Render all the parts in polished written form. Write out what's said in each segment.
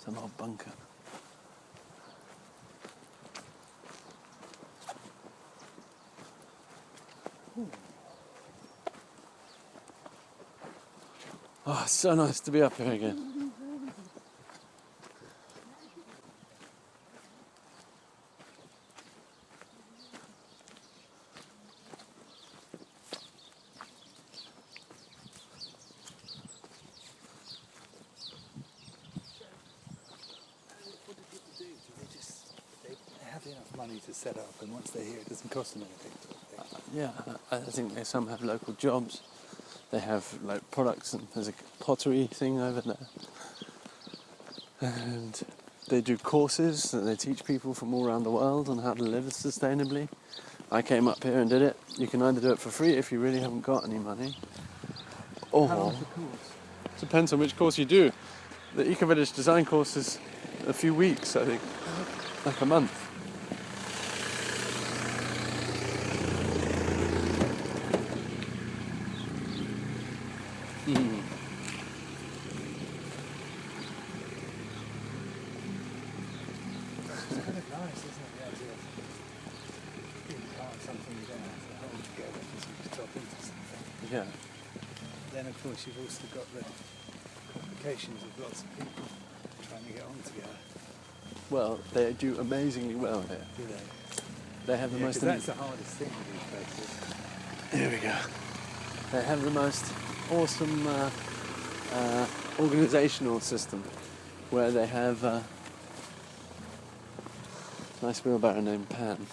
Some old bunker. Oh, it's so nice to be up here again. They have enough money to set up, and once they're here, it doesn't cost them anything. Yeah, I think some have local jobs. They have like products, and there's a pottery thing over there. And they do courses that they teach people from all around the world on how to live sustainably. I came up here and did it. You can either do it for free if you really haven't got any money, or How long's the course? Depends on which course you do. The Eco-Village design course is a few weeks, I think, like a month. It's kind of nice, isn't it, the idea of being part of something you don't have to hold together because you just drop into something. Yeah. Then, of course, you've also got the complications of lots of people trying to get on together. Well, they do amazingly well here. Do they? They have the most. That's the hardest thing with these places. Here we go. They have the most awesome organisational system, where they have a nice wheelbarrow named Pan.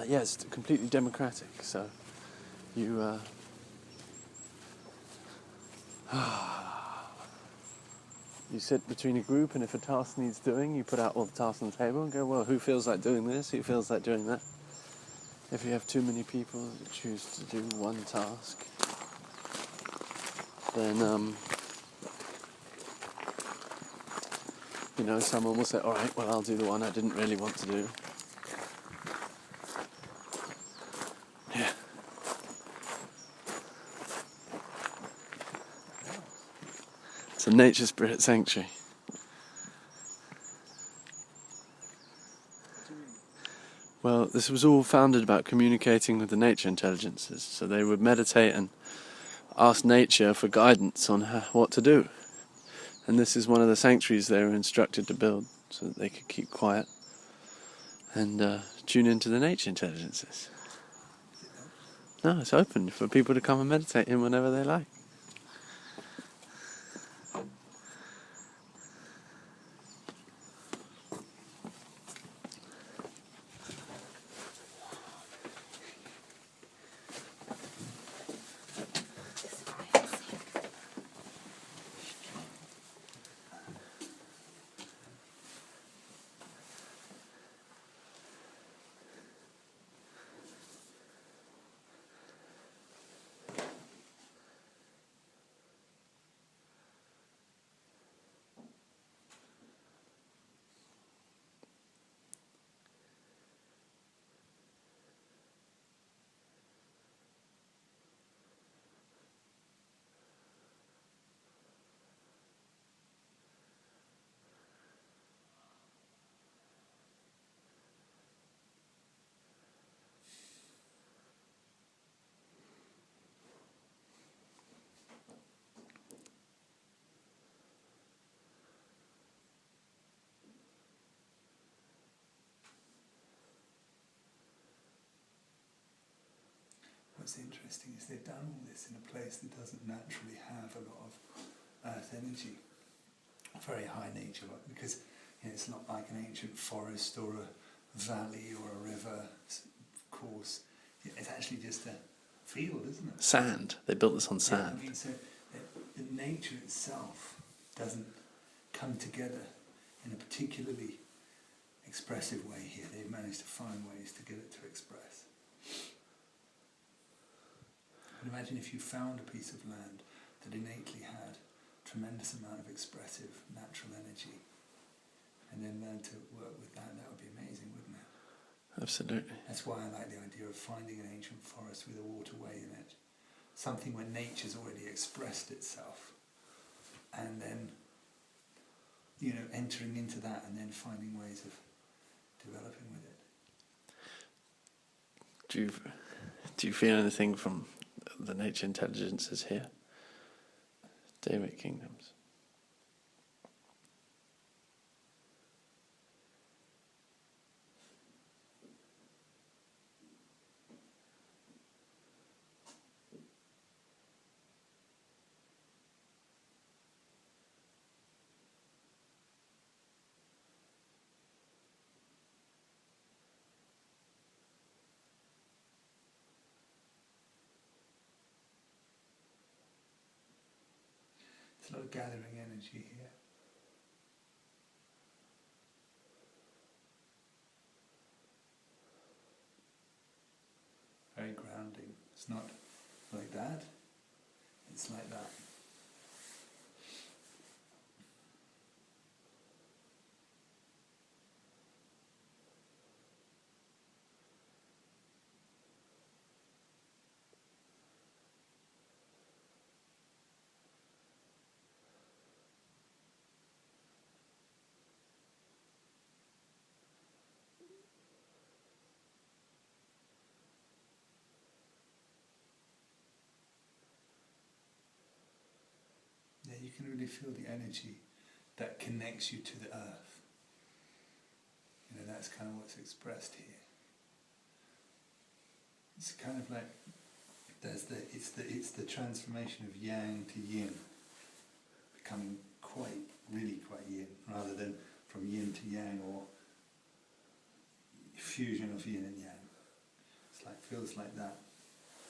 Yeah, it's completely democratic. So you you sit between a group, and if a task needs doing, you put out all the tasks on the table and go, well, who feels like doing this? Who feels like doing that? If you have too many people that choose to do one task, then, someone will say, all right, well, I'll do the one I didn't really want to do. Yeah. It's a nature spirit sanctuary. Well, this was all founded about communicating with the nature intelligences. So they would meditate and ask nature for guidance on what to do. And this is one of the sanctuaries they were instructed to build so that they could keep quiet and tune into the nature intelligences. No, it's open for people to come and meditate in whenever they like. What's interesting is they've done all this in a place that doesn't naturally have a lot of earth energy, very high nature, because it's not like an ancient forest or a valley or a river, of course. It's actually just a field, isn't it? Sand. They built this on sand. Yeah, I mean, so the nature itself doesn't come together in a particularly expressive way here. They've managed to find ways to get it to express. And imagine if you found a piece of land that innately had a tremendous amount of expressive natural energy, and then learn to work with that. That would be amazing, wouldn't it? Absolutely. That's why I like the idea of finding an ancient forest with a waterway in it, something where nature's already expressed itself, and then, you know, entering into that and then finding ways of developing with it. Do you feel anything from the nature intelligences here? Daemonic kingdoms. There's a lot of gathering energy here. Very grounding. It's not like that, it's like that. Yeah, you can really feel the energy that connects you to the earth. You know, that's kind of what's expressed here. It's kind of like it's the transformation of yang to yin, becoming really quite yin, rather than from yin to yang, or fusion of yin and yang. It's like, feels like that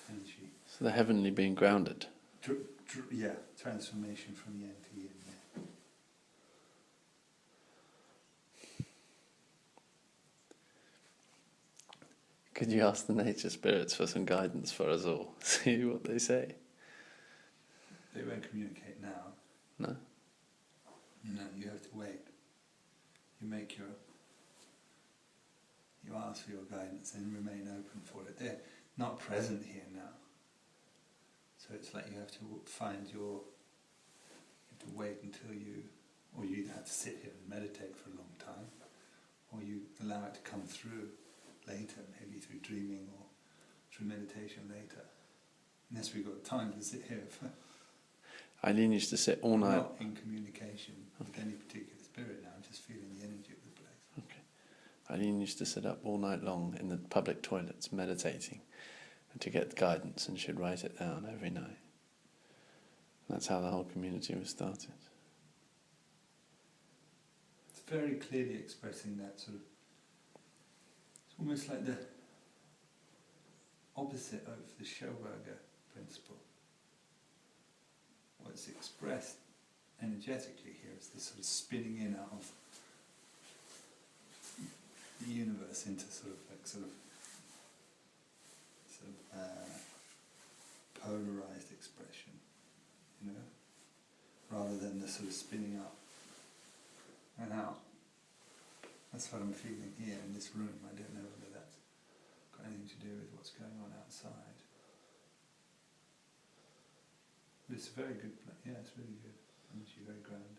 energy. So the heavenly being grounded. Yeah, transformation from yang to yin. Yeah. Could you ask the nature spirits for some guidance for us all? See what they say. They won't communicate now. No? No, you have to wait. You ask for your guidance and remain open for it. They're not present here now. So it's like you have to wait until you either have to sit here and meditate for a long time, or you allow it to come through later, maybe through dreaming or through meditation later. Unless we've got time to sit here for... Eileen used to sit all night. Not in communication with any particular spirit now, I'm just feeling the energy of the place. Okay. Eileen used to sit up all night long in the public toilets meditating and to get guidance, and she'd write it down every night. That's how the whole community was started. It's very clearly expressing that sort of... It's almost like the opposite of the Schellberger principle. What's expressed energetically here is this sort of spinning in out of the universe into sort of polarized expression, you know, rather than the sort of spinning up and out. That's what I'm feeling here in this room. I don't know whether that's got anything to do with what's going on outside. But it's a very good place. Yeah, it's really good. Energy, very grounding.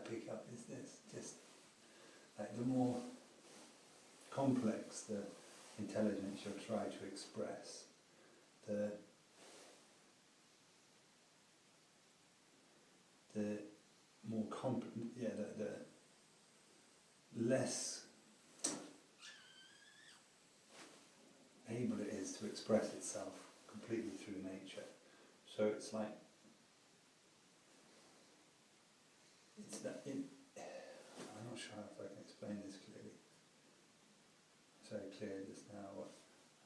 pick up is this, just like the more complex the intelligence you'll try to express, the more the less able it is to express itself completely through nature. So it's like I'm not sure if I can explain this clearly. It's very clear just now. What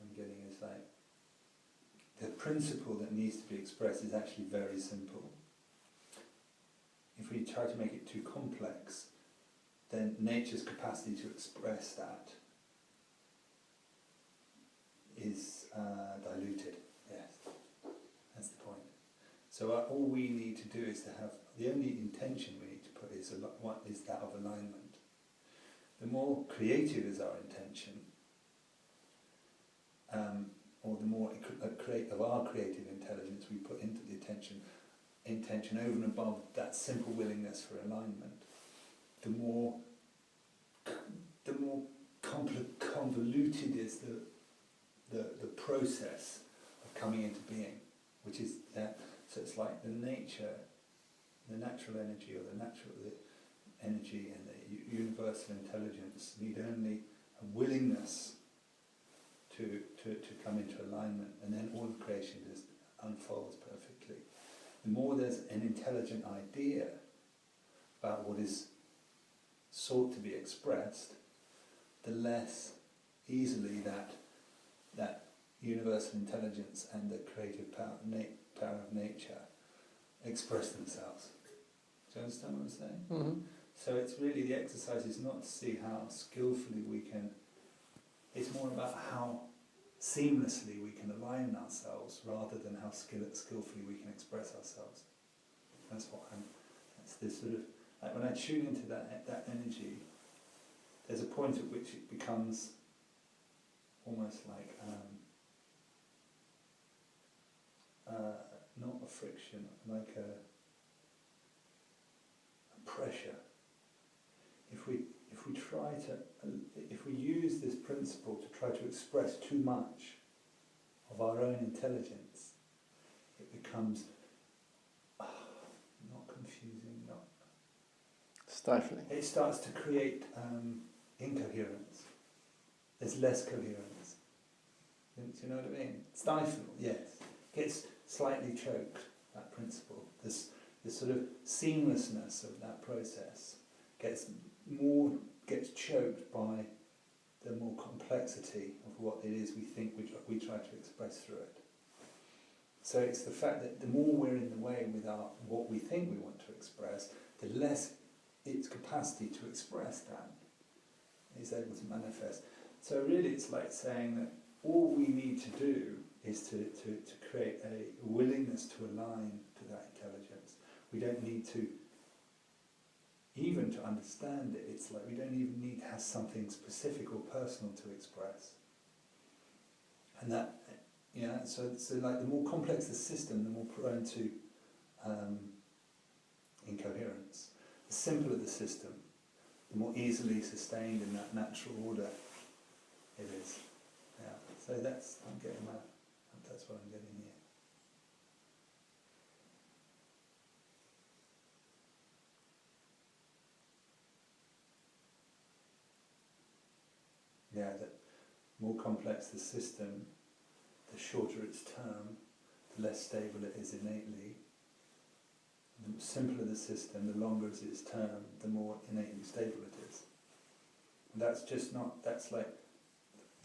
I'm getting is like the principle that needs to be expressed is actually very simple. If we try to make it too complex, then nature's capacity to express that is diluted. Yes, that's the point. So all we need to do is to have, the only intention we need to put is what is that of alignment. The more creative is our intention, or the more of our creative intelligence we put into the intention over and above that simple willingness for alignment, the more convoluted is the process of coming into being, which is that. So it's like the natural energy, or the energy and the universal intelligence need only a willingness to come into alignment, and then all the creation just unfolds perfectly. The more there's an intelligent idea about what is sought to be expressed, the less easily that universal intelligence and the creative power of nature express themselves. Do you understand what I'm saying? Mm-hmm. So it's really, the exercise is not to see how skillfully we can, it's more about how seamlessly we can align ourselves rather than how skillfully we can express ourselves. That's this sort of, like when I tune into that energy, there's a point at which it becomes almost like not a friction, like a pressure. If we use this principle to try to express too much of our own intelligence, it becomes not confusing, not Stifling. It starts to create incoherence. There's less coherence. Do you know what I mean? Stifle, yes. Gets slightly choked, that principle. This sort of seamlessness of that process gets choked by the more complexity of what it is we think we try to express through it. So it's the fact that the more we're in the way with what we think we want to express, the less its capacity to express that is able to manifest. So really it's like saying that all we need to do is to create a willingness to align to that intelligence. We don't need to even to understand it. It's like we don't even need to have something specific or personal to express. And that, so like the more complex the system, the more prone to incoherence. The simpler the system, the more easily sustained in that natural order it is. Yeah. So that's what I'm getting here. Yeah, the more complex the system, the shorter its term, the less stable it is innately. The simpler the system, the longer is its term, the more innately stable it is. And that's like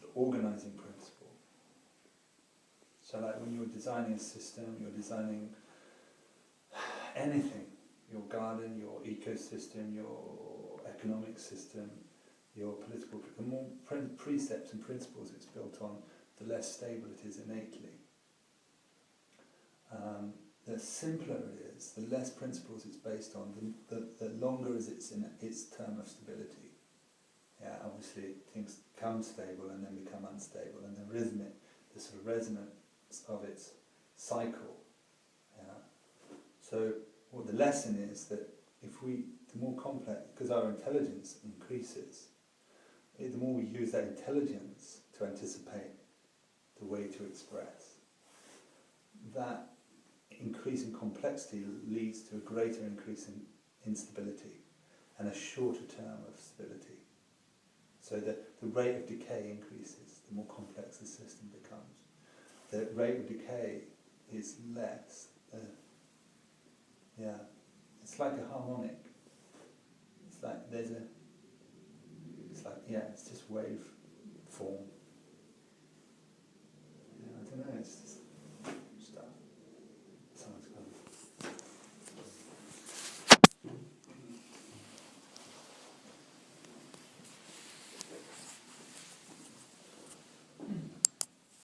the organising principle. So like when you're designing a system, you're designing anything, your garden, your ecosystem, your economic system, your political, the more precepts and principles it's built on, the less stable it is innately. The simpler it is, the less principles it's based on, the longer is its term of stability. Yeah, obviously things become stable and then become unstable, and the rhythmic, the sort of resonance of its cycle. Yeah. So what the lesson is that if we the more complex, because our intelligence increases, the more we use that intelligence to anticipate the way to express, that increase in complexity leads to a greater increase in instability and a shorter term of stability. So the rate of decay increases the more complex the system becomes. The rate of decay is less. It's like a harmonic. It's like it's just wave